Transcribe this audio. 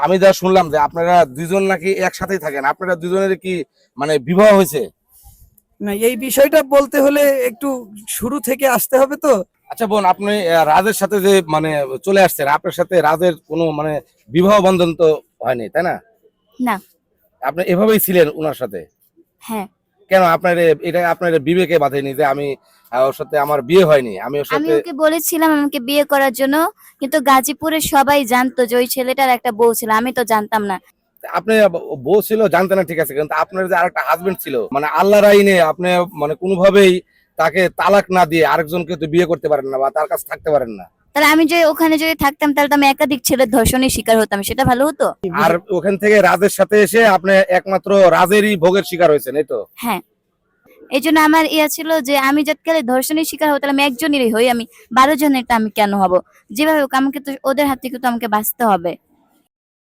আমি যা শুনলাম যে আপনারা দুজন নাকি একসাথেই থাকেন, আপনারা দুজনের কি মানে বিবাহ হয়েছে? না, এই বিষয়টা বলতে হলে একটু শুরু থেকে আসতে হবে তো। আচ্ছা বোন, আপনি রাজের সাথে যে মানে চলে আসছেন, আপনার সাথে রাজের কোনো মানে বিবাহ বন্ধন তো হয়নি, তাই না? না। আপনি এভাবেই ছিলেন ওনার সাথে? হ্যাঁ, কেন আপনার এটা আপনার বিবেকে বাঁধেনি যে আমি ওর সাথে আমার বিয়ে হয়নি, আমি ওর আমি সাথে? ওকে বলেছিলাম আমাকে বিয়ে করার জন্য, কিন্তু গাজীপুরে সবাই জানতো যে ওই ছেলেটার একটা বউ ছিল, আমি তো জানতাম না। আপনি বউ ছিল জানতেন না, ঠিক আছে, কিন্তু আপনার যে আরেকটা হাজবেন্ড ছিল, মানে আল্লাহর আইনে আপনি মানে কোনোভাবেই তাকে তালাক না দিয়ে আরেকজনকে তো বিয়ে করতে পারেন না বা তার কাছে থাকতে পারেন না। তাহলে আমি যে ওখানে যদি থাকতাম তাহলে তো আমি একাধিক ছেলের ধর্ষণের শিকার হতাম, সেটা ভালো হতো? আর ওখান থেকে রাজের সাথে এসে আপনি একমাত্র রাজেরই ভোগের শিকার হয়েছেন, এই তো? হ্যাঁ, এই জন্য আমার ইয়া ছিল যে আমি যতকালে ধর্ষণের শিকার হতো আমি একজনেরই হই, আমি 12 জনেরটা আমি কেন হব? যেভাবে হোক আমাকে তো ওদের হাত থেকে তো আমাকে বাঁচতে হবে।